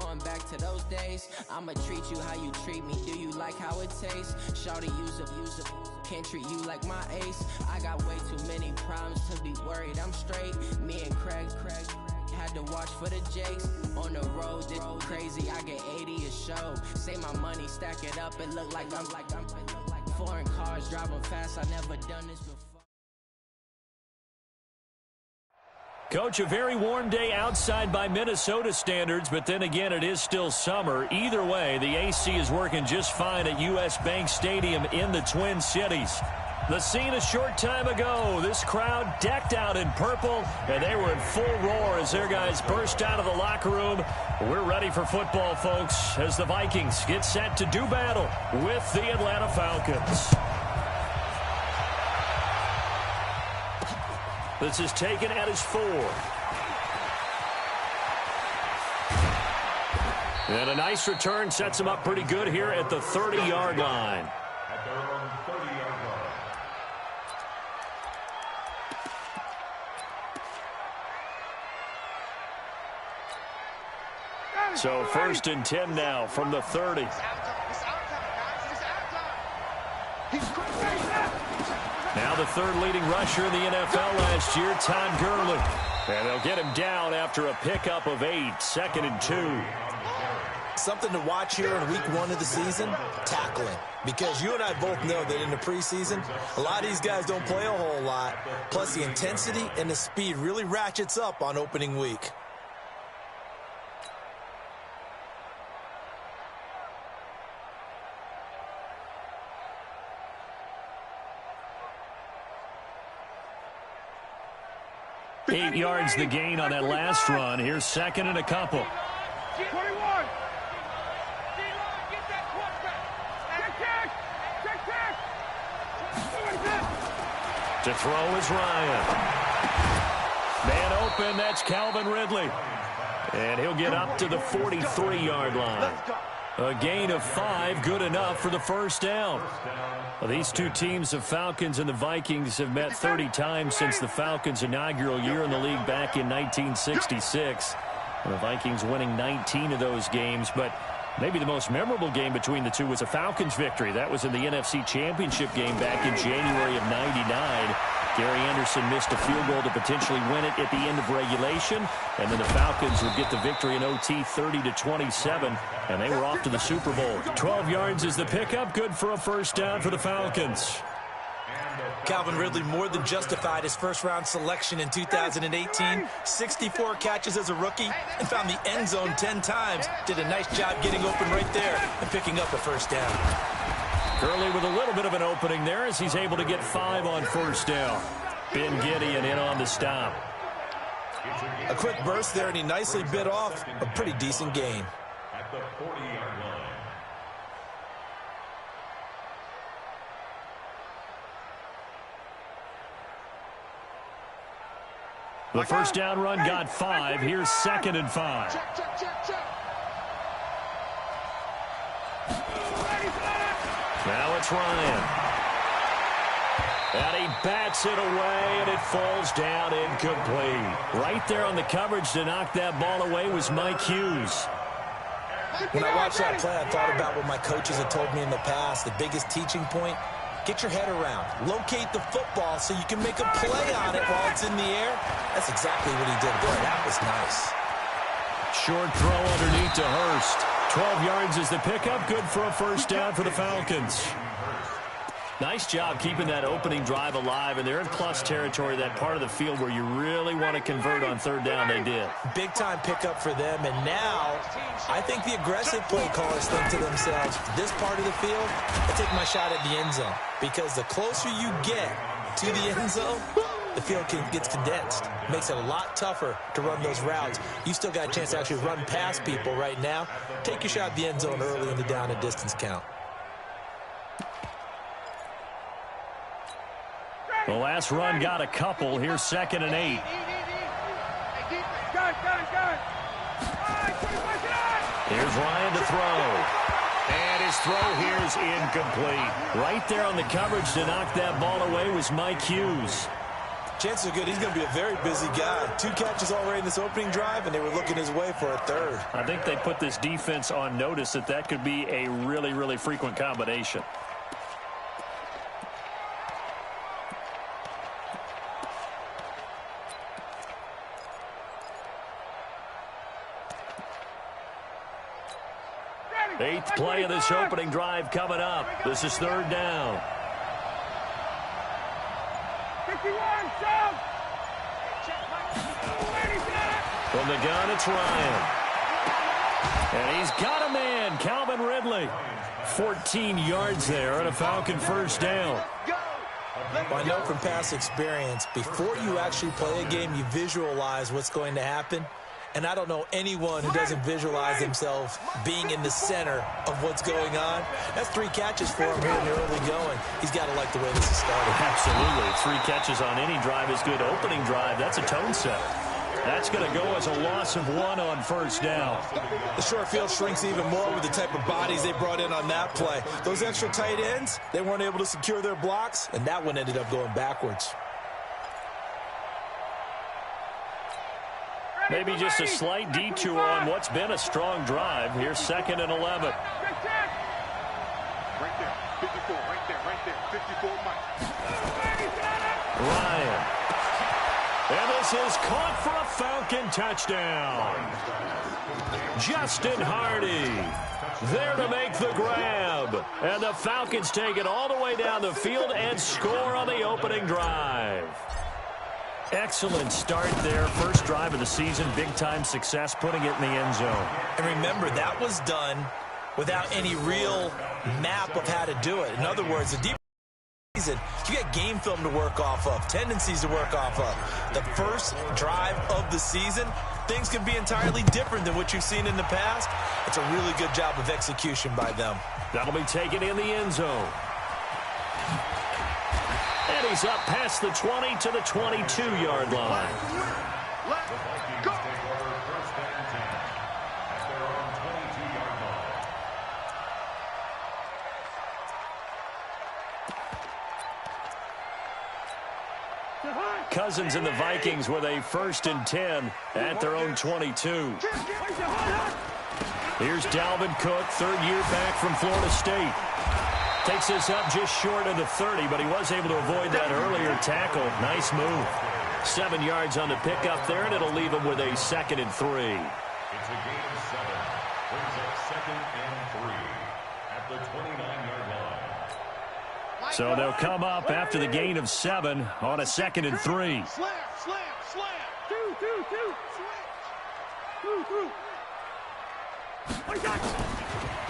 going back to those days. I'ma treat you how you treat me. Do you like how it tastes? Shawty, use up. Can't treat you like my ace. I got way too many problems to be worried. I'm straight. Me and Craig had to watch for the Jakes. On the road, this crazy. I get 80 a show. Say my money, stack it up. It look like I'm foreign cars driving fast. I never done this before. Coach, a very warm day outside by Minnesota standards, but then again, it is still summer. Either way, the AC is working just fine at U.S. Bank Stadium in the Twin Cities. The scene a short time ago, this crowd decked out in purple, and they were in full roar as their guys burst out of the locker room. We're ready for football, folks, as the Vikings get set to do battle with the Atlanta Falcons. This is taken at his 4. And a nice return sets him up pretty good here at the 30-yard line. At their own 30-yard line. So 1st and 10 now from the 30. Now the third leading rusher in the NFL last year, Todd Gurley. And they'll get him down after a pickup of 8, 2nd and 2. Something to watch here in week 1 of the season, tackling. Because you and I both know that in the preseason, a lot of these guys don't play a whole lot. Plus the intensity and the speed really ratchets up on opening week. Eight yards the gain on that last run. Here's 2nd and a couple. 21. To throw is Ryan. Man open, that's Calvin Ridley. And he'll get up to the 43-yard line. A gain of 5, good enough for the first down. Well, these two teams, the Falcons and the Vikings, have met 30 times since the Falcons' inaugural year in the league back in 1966. And the Vikings winning 19 of those games, but maybe the most memorable game between the two was a Falcons victory. That was in the NFC Championship game back in January of '99. Gary Anderson missed a field goal to potentially win it at the end of regulation, and then the Falcons would get the victory in OT 30-27, and they were off to the Super Bowl. 12 yards is the pickup, good for a first down for the Falcons. Calvin Ridley more than justified his first-round selection in 2018. 64 catches as a rookie and found the end zone 10 times. Did a nice job getting open right there and picking up a first down. Gurley with a little bit of an opening there as he's able to get 5 on first down. Ben Gideon in on the stop. A quick burst there, and he nicely bit off a pretty decent gain. At the 40-yard line. The first down run got 5. Here's 2nd and 5. Now it's Ryan. And he bats it away, and it falls down incomplete. Right there on the coverage to knock that ball away was Mike Hughes. When I watched that play, I thought about what my coaches had told me in the past. The biggest teaching point, get your head around. Locate the football so you can make a play on it while it's in the air. That's exactly what he did there. That was nice. Short throw underneath to Hurst. 12 yards is the pickup. Good for a first down for the Falcons. Nice job keeping that opening drive alive, and they're in plus territory, that part of the field where you really want to convert on third down. They did. Big-time pickup for them, and now I think the aggressive play callers think to themselves, this part of the field, I take my shot at the end zone, because the closer you get to the end zone, the field gets condensed. Makes it a lot tougher to run those routes. You still got a chance to actually run past people right now. Take your shot at the end zone early in the down and distance count. The last run got a couple. Here's 2nd and 8. Here's Ryan to throw. And his throw here is incomplete. Right there on the coverage to knock that ball away was Mike Hughes. Chances are good he's going to be a very busy guy. 2 catches already in this opening drive, and they were looking his way for a third. I think they put this defense on notice that could be a really, really frequent combination. Eighth play of this opening drive coming up. This is third down. 51, Sam! From the gun, it's Ryan. And he's got a man, Calvin Ridley. 14 yards there on a Falcon first down. Well, I know from past experience, before you actually play a game, you visualize what's going to happen. And I don't know anyone who doesn't visualize themselves being in the center of what's going on. That's 3 catches for him here in the early going. He's got to like the way this is started. Absolutely. 3 catches on any drive is good. Opening drive, that's a tone setter. That's going to go as a loss of 1 on first down. The short field shrinks even more with the type of bodies they brought in on that play. Those extra tight ends, they weren't able to secure their blocks, and that one ended up going backwards. Maybe just a slight detour on what's been a strong drive. Here's 2nd and 11. Right there, 54, right there, 54 Mike. Ryan. And this is caught for a Falcon touchdown. Justin Hardy there to make the grab. And the Falcons take it all the way down the field and score on the opening drive. Excellent start there. First drive of the season. Big-time success putting it in the end zone. And remember, that was done without any real map of how to do it. In other words, the deep season, you got game film to work off of, tendencies to work off of. The first drive of the season, things can be entirely different than what you've seen in the past. It's a really good job of execution by them. That'll be taken in the end zone. And he's up past the 20 to the 22-yard line. Let's go. First and 10 at their own 22-yard line. Cousins and the Vikings with a 1st and 10 at their own 22. Here's Dalvin Cook, 3rd year back from Florida State. Takes this up just short of the 30, but he was able to avoid that earlier tackle. Nice move. 7 yards on the pickup there, and it'll leave him with a 2nd and 3. It's a gain of 7. Brings up 2nd and 3 at the 29-yard line. So they'll come up after the gain of 7 on a 2nd and 3. Slam. 2.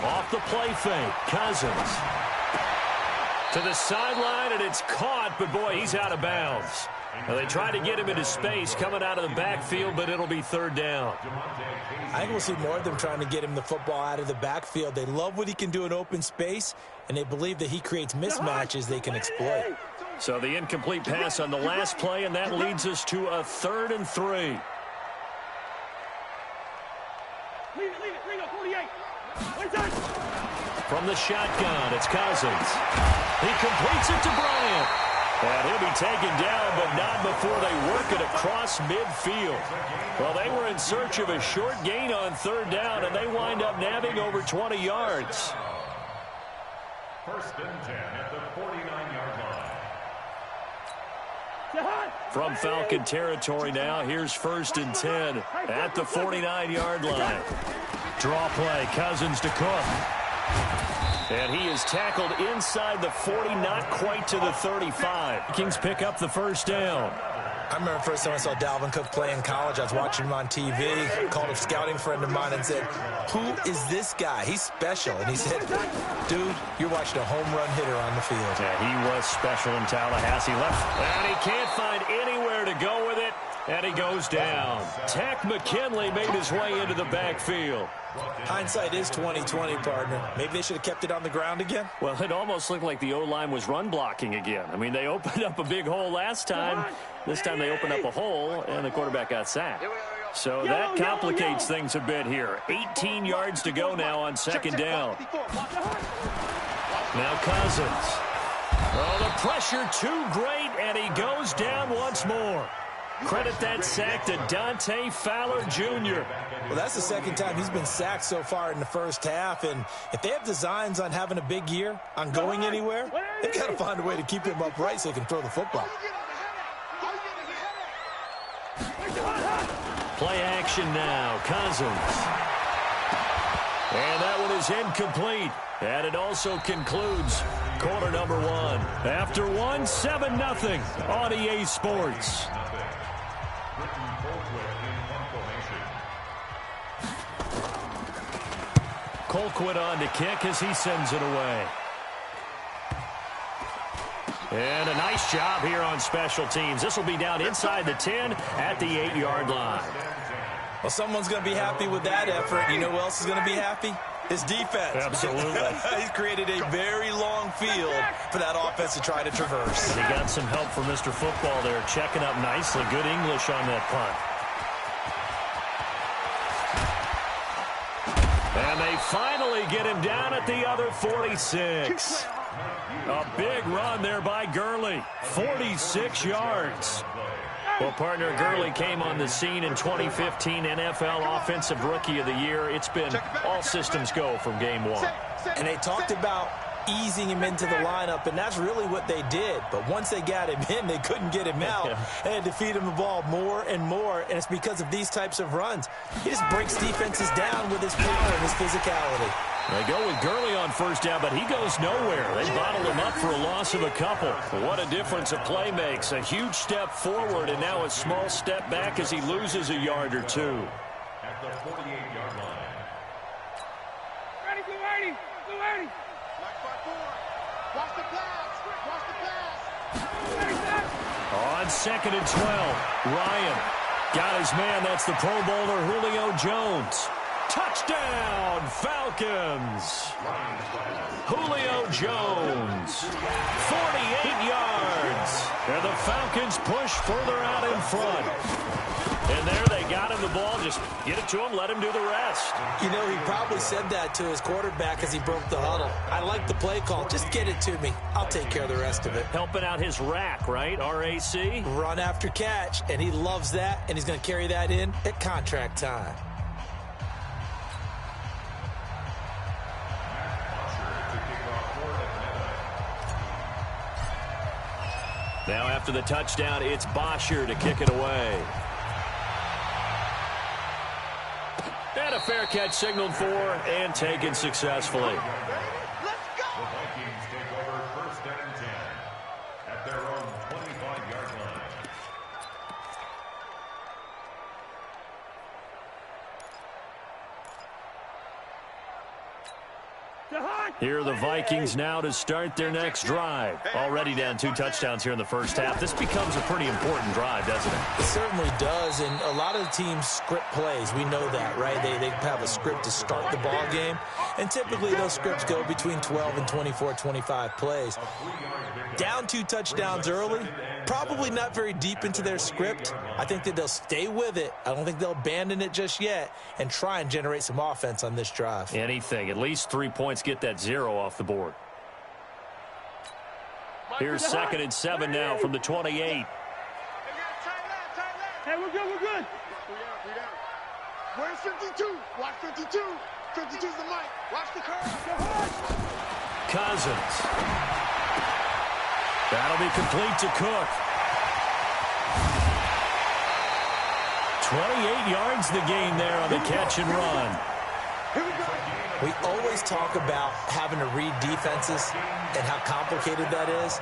Off the play fake, Cousins. To the sideline, and it's caught, but boy, he's out of bounds. Now, they tried to get him into space coming out of the backfield, but it'll be 3rd down. I think we'll see more of them trying to get him the football out of the backfield. They love what he can do in open space, and they believe that he creates mismatches they can exploit. So the incomplete pass on the last play, and that leads us to a 3rd and 3. From the shotgun, it's Cousins. He completes it to Bryant. And he'll be taken down, but not before they work it across midfield. Well, they were in search of a short gain on 3rd down, and they wind up nabbing over 20 yards. 1st and 10 at the 49-yard line. From Falcon territory now, here's 1st and 10 at the 49-yard line. Draw play, Cousins to Cook. And he is tackled inside the 40, not quite to the 35. Kings pick up the 1st down. I remember the first time I saw Dalvin Cook play in college. I was watching him on TV, called a scouting friend of mine and said, "Who is this guy? He's special." And he said, "Dude, you're watching a home run hitter on the field." Yeah, he was special in Tallahassee. Left, and he can't find anywhere to go with it, and he goes down. Tack McKinley made his way into the backfield. Hindsight is 20/20, partner. Maybe they should have kept it on the ground again. Well, it almost looked like the O-line was run blocking again. I mean, they opened up a big hole last time. This time they opened up a hole, and the quarterback got sacked. So that complicates things a bit here. 18 yards to go now on 2nd down. Now Cousins. Oh, the pressure too great, And he goes down once more. Credit that sack to Dante Fowler Jr. Well, that's the second time he's been sacked so far in the first half. And if they have designs on having a big year, on going anywhere, they've got to find a way to keep him upright so he can throw the football. Play action now. Cousins. And that one is incomplete. And it also concludes quarter number one. After one, 7-0 on EA Sports. Colquitt on to kick as he sends it away. And a nice job here on special teams. This will be down inside the 10 at the 8-yard line. Well, someone's going to be happy with that effort. You know who else is going to be happy? His defense. Absolutely. He's created a very long field for that offense to try to traverse. He got some help from Mr. Football there, checking up nicely. Good English on that punt. And they finally get him down at the other 46. A big run there by Gurley. 46 yards. Well, partner, Gurley came on the scene in 2015 NFL Offensive Rookie of the Year. It's been all systems go from game one. And they talked about easing him into the lineup, and that's really what they did. But once they got him in, they couldn't get him out. They had to feed him the ball more and more, and it's because of these types of runs. He just breaks defenses down with his power and his physicality. They go with Gurley on first down, but he goes nowhere. They bottle him up for a loss of a couple. What a difference a play makes. A huge step forward and now a small step back as he loses a yard or two. At the 48-yard line. Ready, go Eddie. Go Eddie. Watch the pass. Watch the pass. On 2nd and 12, Ryan got his man. That's the Pro Bowler Julio Jones. Touchdown, Falcons. Julio Jones, 48 yards. And the Falcons push further out in front. And there they got him the ball. Just get it to him, let him do the rest. You know, he probably said that to his quarterback as he broke the huddle. I like the play call. Just get it to me. I'll take care of the rest of it. Helping out his rack, right? RAC? Run after catch, and he loves that, and he's going to carry that in at contract time. Now after the touchdown, it's Bosher to kick it away. And a fair catch signaled for and taken successfully. Let's go. The Vikings take over 1st and 10 at their own 25-yard line. Here are the Vikings now to start their next drive. Already down 2 touchdowns here in the first half. This becomes a pretty important drive, doesn't it? It certainly does, and a lot of the teams script plays. We know that, right? They have a script to start the ball game, and typically those scripts go between 12 and 24, 25 plays. Down 2 touchdowns early, probably not very deep into their script. I think that they'll stay with it. I don't think they'll abandon it just yet and try and generate some offense on this drive. Anything. At least 3 points, get that 0 off the board. Here's 2nd and 7 now from the 28. Hey, we're good, we're good. Where's 52? Watch 52. 52's the mic. Watch the curve. Cousins. That'll be complete to Cook. 28 yards the gain there on the catch and run. We always talk about having to read defenses and how complicated that is.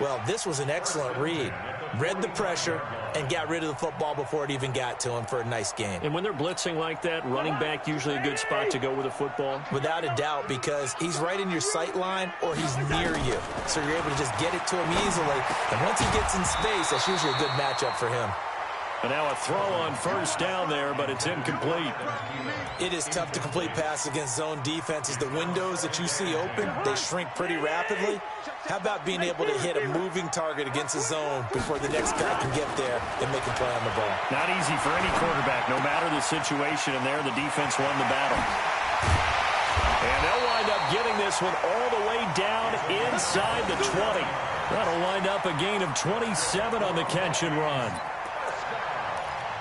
Well, this was an excellent read. Read the pressure and got rid of the football before it even got to him for a nice game. And when they're blitzing like that, running back usually a good spot to go with a football? Without a doubt, because he's right in your sight line or he's near you. So you're able to just get it to him easily. And once he gets in space, that's usually a good matchup for him. And now a throw on first down there, but it's incomplete. It is tough to complete passes against zone defenses. The windows that you see open, they shrink pretty rapidly. How about being able to hit a moving target against a zone before the next guy can get there and make a play on the ball? Not easy for any quarterback, no matter the situation, and there the defense won the battle. And they'll wind up getting this one all the way down inside the 20. That'll wind up a gain of 27 on the catch and run.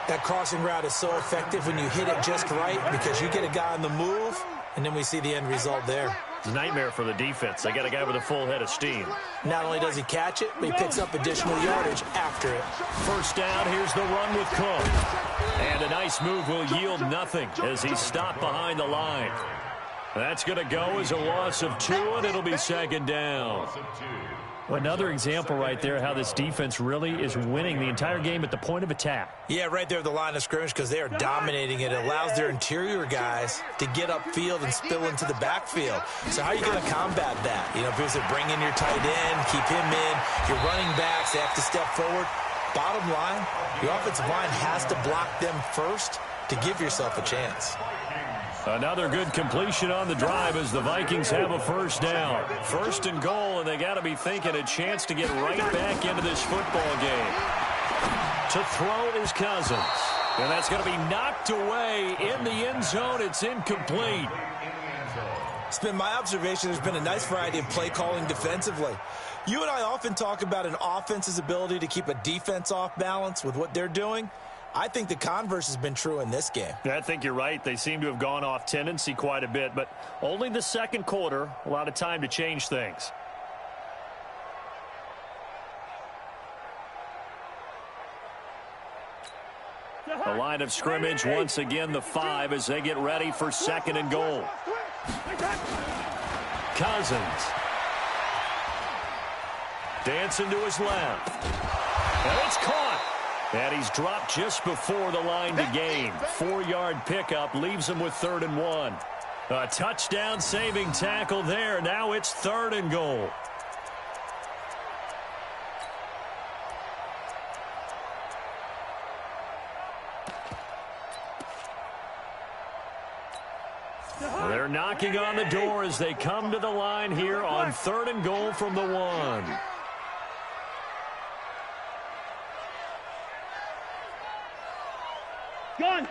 That crossing route is so effective when you hit it just right because you get a guy on the move, and then we see the end result there. It's a nightmare for the defense. They got a guy with a full head of steam. Not only does he catch it, but he picks up additional yardage after it. First down, here's the run with Cook. And a nice move will yield nothing as he's stopped behind the line. That's going to go as a loss of 2, and it'll be second down. Another example right there how this defense really is winning the entire game at the point of attack. Yeah, right there at the line of scrimmage because they are dominating it. It allows their interior guys to get upfield and spill into the backfield. So how are you going to combat that? You know, if it's to bring in your tight end, keep him in, your running backs, they have to step forward. Bottom line, your offensive line has to block them first to give yourself a chance. Another good completion on the drive as the Vikings have a first down. First and goal, and they got to be thinking a chance to get right back into this football game. To throw is Cousins. And that's going to be knocked away in the end zone. It's incomplete. It's been my observation there's been a nice variety of play calling defensively. You and I often talk about an offense's ability to keep a defense off balance with what they're doing. I think the converse has been true in this game. Yeah, I think you're right. They seem to have gone off tendency quite a bit, but only the second quarter, a lot of time to change things. The line of scrimmage, once again, the 5 as they get ready for second and goal. Cousins. Dancing to his left. And it's caught. And he's dropped just before the line to gain. 4-yard pickup leaves him with 3rd and 1. A touchdown saving tackle there. Now it's 3rd and goal. They're knocking on the door as they come to the line here on 3rd and goal from the 1. Gun.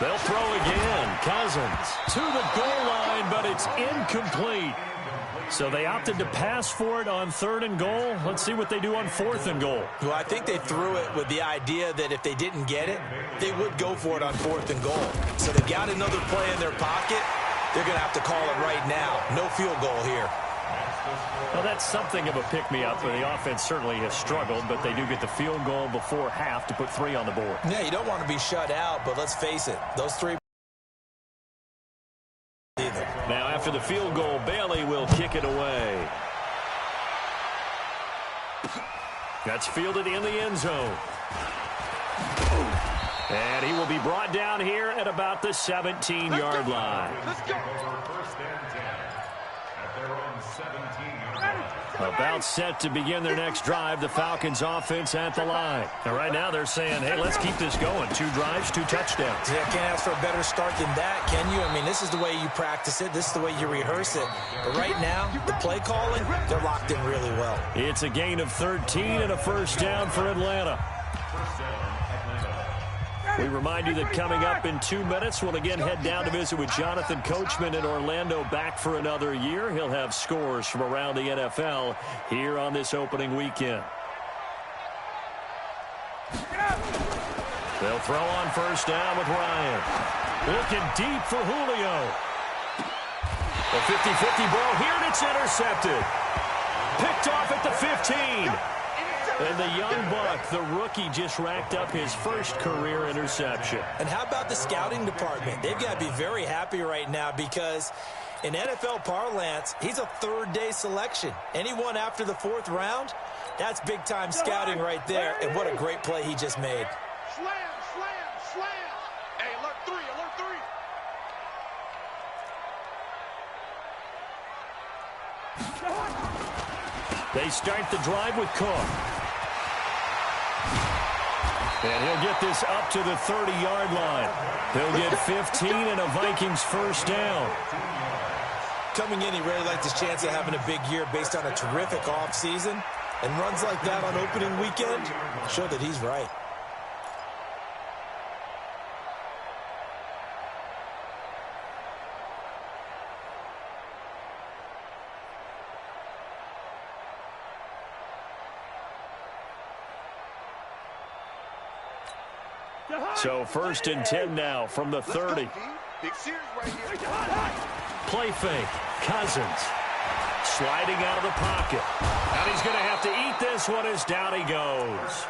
They'll throw again. Cousins to the goal line, but it's incomplete. So they opted to pass for it on 3rd and goal. Let's see what they do on 4th and goal. Well, I think they threw it with the idea that if they didn't get it, they would go for it on 4th and goal. So they got another play in their pocket. They're going to have to call it right now. No field goal here. Well, that's something of a pick-me-up. The offense certainly has struggled, but they do get the field goal before half to put 3 on the board. Yeah, you don't want to be shut out, but let's face it, those 3 either. Now, after the field goal, Bailey will kick it away. That's fielded in the end zone. And he will be brought down here at about the 17-yard line. Let's go. About set to begin their next drive, the Falcons offense at the line. And right now they're saying, hey, let's keep this going. 2 drives, 2 touchdowns. Yeah, can't ask for a better start than that, can you? I mean, this is the way you practice it. This is the way you rehearse it. But right now, the play calling, they're locked in really well. It's a gain of 13 and a first down for Atlanta. We remind you that coming up in 2 minutes, we'll again head down to visit with Jonathan Coachman in Orlando, back for another year. He'll have scores from around the NFL here on this opening weekend. They'll throw on first down with Ryan. Looking deep for Julio. A 50-50 ball here, and it's intercepted. Picked off at the 15. And the young buck, the rookie, just racked up his first career interception. And how about the scouting department? They've got to be very happy right now because in NFL parlance, he's a 3rd-day selection. Anyone after the 4th round, that's big-time scouting right there. And what a great play he just made. Slam, slam, slam. Hey, alert 3, alert 3. They start the drive with Cook. And he'll get this up to the 30-yard line. He'll get 15 and a Vikings first down. Coming in, he really liked his chance of having a big year based on a terrific offseason. And runs like that on opening weekend show that he's right. So 1st and 10 now from the 30. Big series right here. Play fake. Cousins sliding out of the pocket. And he's going to have to eat this one as down he goes.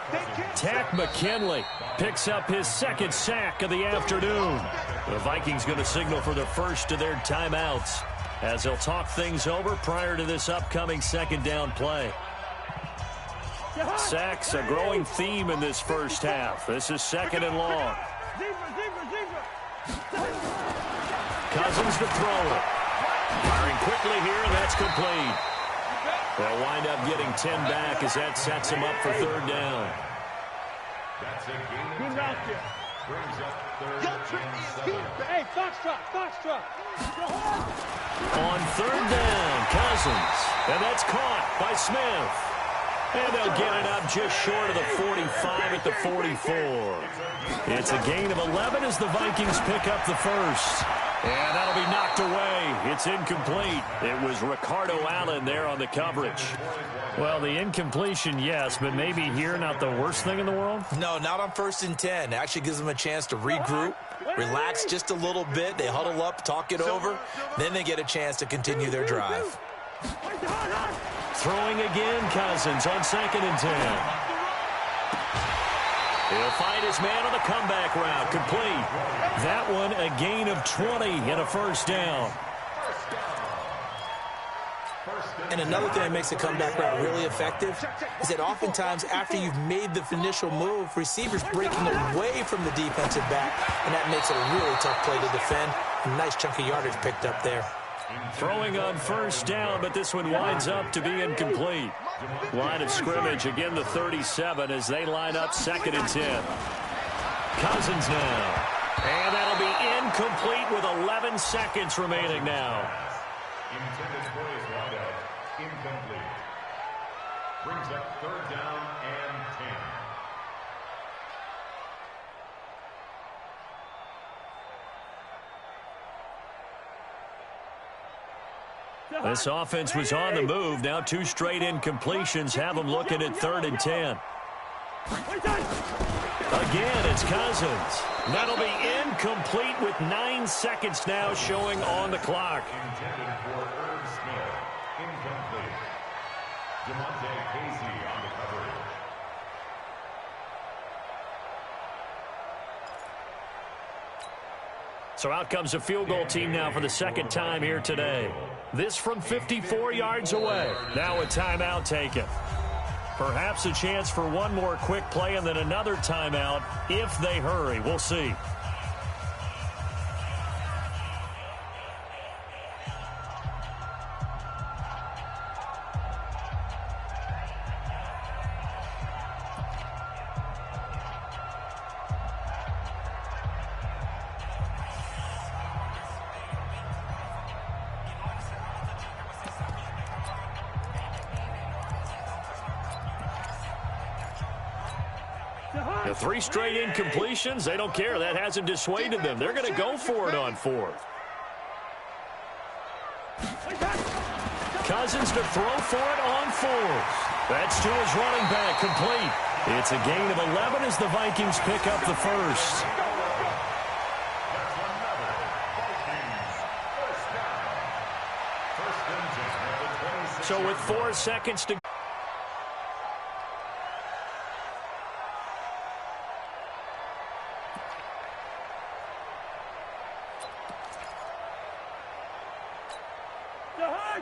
Tack McKinley picks up his 2nd sack of the afternoon. The Vikings going to signal for the first of their timeouts as they'll talk things over prior to this upcoming 2nd down play. Sacks a growing theme in this first half. This is 2nd and long. Cousins to throw it. Firing quickly here, and that's complete. They'll wind up getting 10 back as that sets them up for 3rd down. That's a gain of 10. Brings up 3rd and 7. Hey, Foxtrot. On 3rd down, Cousins. And that's caught by Smith. And they'll get it up just short of the 45 at the 44. It's a gain of 11 as the Vikings pick up the first. And that'll be knocked away. It's incomplete. It was Ricardo Allen there on the coverage. Well, the incompletion, yes, but maybe here not the worst thing in the world? No, not on 1st and 10. It actually gives them a chance to regroup, relax just a little bit. They huddle up, talk it over. Then they get a chance to continue their drive. Throwing again, Cousins on 2nd and 10. He'll find his man on the comeback route. Complete. That one a gain of 20 and a 1st down. And another thing that makes the comeback route really effective is that oftentimes after you've made the initial move, receivers breaking away from the defensive back, and that makes it a really tough play to defend. A nice chunk of yardage picked up there. Throwing on 1st down, but this one winds up to be incomplete. Line of scrimmage, again the 37 as they line up 2nd and 10. Cousins now. And that'll be incomplete with 11 seconds remaining now. Intended for his wideout. Incomplete. Brings up 3rd down and 10. This offense was on the move. Now 2 straight incompletions have them looking at 3rd and 10. Again, it's Cousins. That'll be incomplete with 9 seconds now showing on the clock. Intended for Irv Smith. Incomplete. DeMonte Casey on the coverage. So out comes a field goal team now for the 2nd time here today. This from 54 yards away. Now a timeout taken. Perhaps a chance for one more quick play and then another timeout if they hurry. We'll see. The 3 straight incompletions, they don't care. That hasn't dissuaded them. They're going to go for it on 4th. Cousins to throw for it on 4th. That's to his running back, complete. It's a gain of 11 as the Vikings pick up the first. So with 4 seconds to go.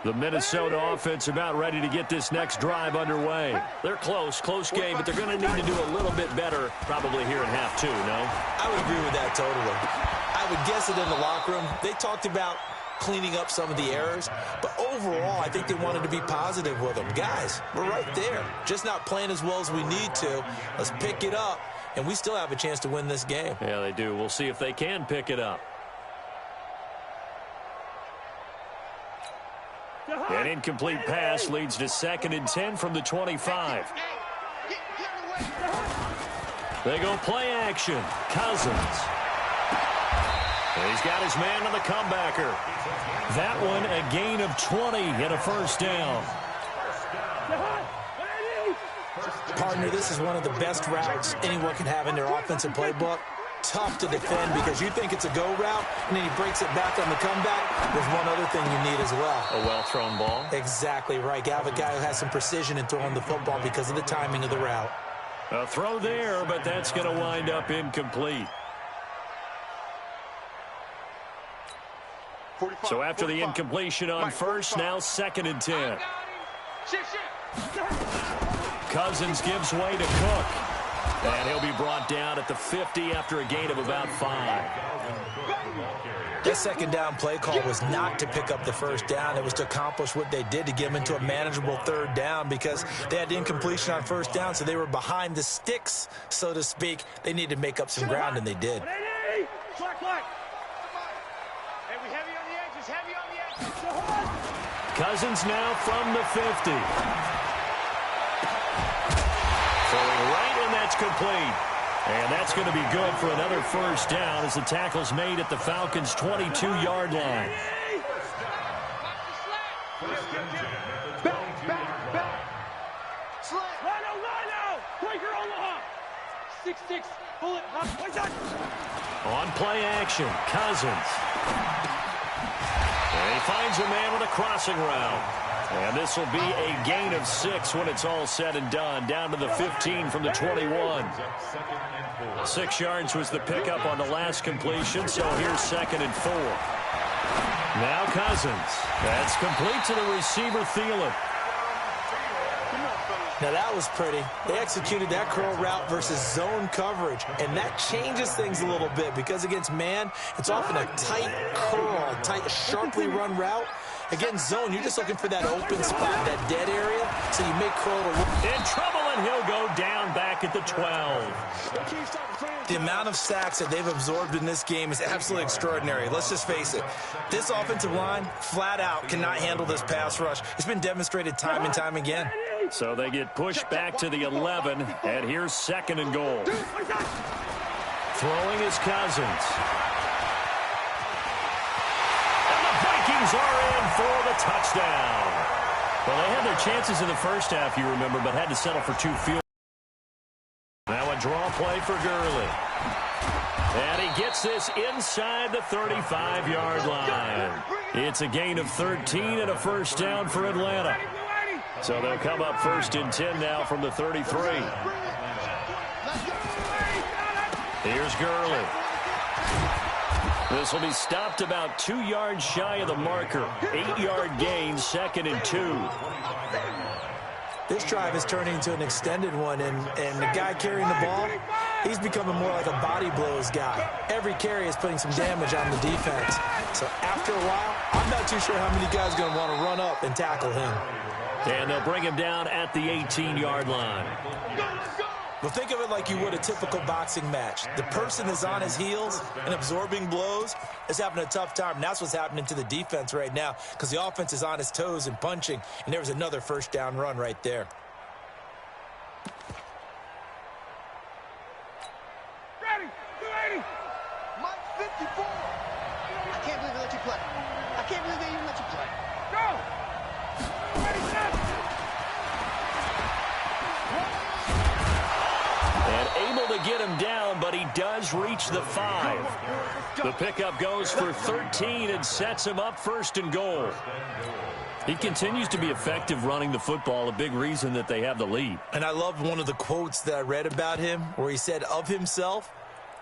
The Minnesota offense about ready to get this next drive underway. They're close game, but they're going to need to do a little bit better probably here in half 2, no? I would agree with that totally. I would guess it in the locker room. They talked about cleaning up some of the errors, but overall, I think they wanted to be positive with them. Guys, we're right there. Just not playing as well as we need to. Let's pick it up, and we still have a chance to win this game. Yeah, they do. We'll see if they can pick it up. An incomplete pass leads to 2nd and 10 from the 25. They go play action. Cousins. And he's got his man on the comebacker. That one a gain of 20 and a 1st down. Partner, this is one of the best routes anyone can have in their offensive playbook. Tough to defend because you think it's a go route, and then he breaks it back on the comeback. There's one other thing you need as well. A well-thrown ball. Exactly right. You have a guy who has some precision in throwing the football because of the timing of the route. A throw there, but that's going to wind up incomplete. So after the incompletion on first, now 2nd and 10. Cousins gives way to Cook. And he'll be brought down at the 50 after a gain of about 5. That second down play call was not to pick up the first down. It was to accomplish what they did to get them into a manageable 3rd down because they had incompletion on first down, so they were behind the sticks, so to speak. They needed to make up some ground, and they did. Cousins now from the 50. Throwing right, and that's complete. And that's going to be good for another first down as the tackle's made at the Falcons' 22-yard line. On play action, Cousins. And he finds a man with a crossing route. And this will be a gain of 6 when it's all said and done. Down to the 15 from the 21. 6 yards was the pickup on the last completion, so here's 2nd and 4. Now Cousins. That's complete to the receiver, Thielen. Now that was pretty. They executed that curl route versus zone coverage, and that changes things a little bit because against man, it's often a tight curl, tight, sharply run route. Against zone, you're just looking for that open spot, that dead area, so you make curl to look. In trouble, and he'll go down back at the 12. The amount of sacks that they've absorbed in this game is absolutely extraordinary. Let's just face it. This offensive line, flat out, cannot handle this pass rush. It's been demonstrated time and time again. So they get pushed back to the 11, and here's 2nd and goal. Throwing is Cousins. And the Vikings are in for the touchdown. Well, they had their chances in the first half, you remember, but had to settle for 2 field. Now a draw play for Gurley. And he gets this inside the 35-yard line. It's a gain of 13 and a first down for Atlanta. So they'll come up 1st and 10 now from the 33. Here's Gurley. This will be stopped about 2 yards shy of the marker. 8-yard gain, 2nd and 2. This drive is turning into an extended one, and the guy carrying the ball, he's becoming more like a body blows guy. Every carry is putting some damage on the defense. So after a while, I'm not too sure how many guys are going to want to run up and tackle him. And they'll bring him down at the 18-yard line. Well, think of it like you would a typical boxing match. The person is on his heels and absorbing blows is having a tough time. And that's what's happening to the defense right now because the offense is on his toes and punching, and there was another first down run right there. Ready, 280. Mike 54. I can't believe they let you play. I can't believe they even let you play. Go. Ready, set. And able to get him down, but he does reach the 5. The pickup goes for 13 and sets him up 1st and goal. He continues to be effective running the football, a big reason that they have the lead. And I love one of the quotes that I read about him where he said of himself,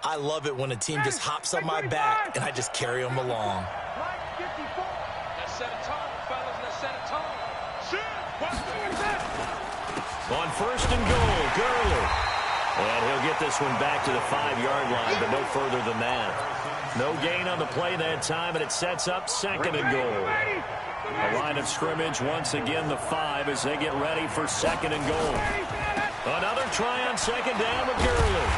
I love it when a team just hops on my back and I just carry them along. Let's set a tone, fellas. Let's set a tone. On 1st and goal, Gurley. And he'll get this one back to the 5-yard line, but no further than that. No gain on the play that time, and it sets up 2nd and goal. A line of scrimmage, once again the 5 as they get ready for 2nd and goal. Another try on 2nd down with Gurley.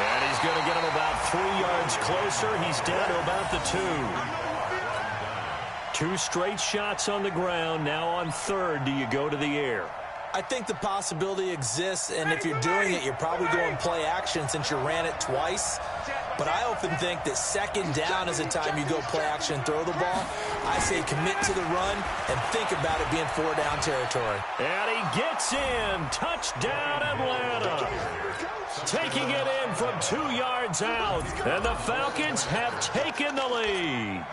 And he's going to get him about 3 yards closer. He's down to about the 2. 2 straight shots on the ground. Now on 3rd, do you go to the air? I think the possibility exists, and if you're doing it, you're probably going play action since you ran it twice. but I often think that second down is the time you go play action and throw the ball. I say commit to the run and think about it being 4-down territory. And he gets in. Touchdown, Atlanta. Taking it in from 2 yards out. And the Falcons have taken the lead.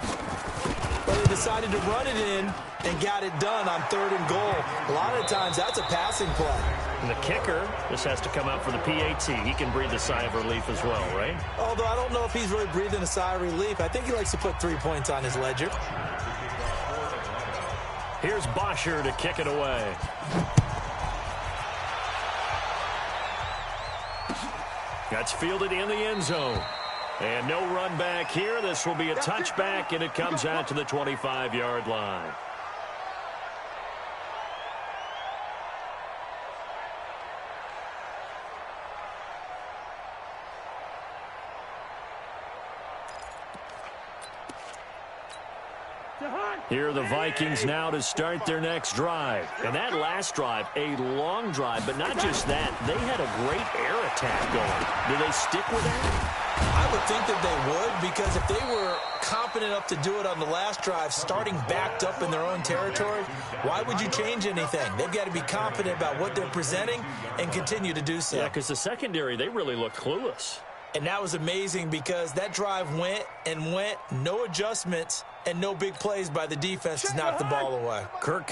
Well, they decided to run it in and got it done on 3rd and goal. A lot of times that's a passing play. And the kicker, this has to come out for the PAT. He can breathe a sigh of relief as well, right? Although I don't know if he's really breathing a sigh of relief. I think he likes to put 3 points on his ledger. Here's Bosher to kick it away. That's fielded in the end zone. And no run back here. This will be a touchback, and it comes out to the 25-yard line. Here are the Vikings now to start their next drive. And that last drive, a long drive, but not just that. They had a great air attack going. Do they stick with that? I would think that they would, because if they were confident enough to do it on the last drive, starting backed up in their own territory, why would you change anything? They've got to be confident about what they're presenting and continue to do so. Yeah, because the secondary, they really looked clueless. And that was amazing because that drive went and went, no adjustments, and no big plays by the defense to knock the ball away. Kirk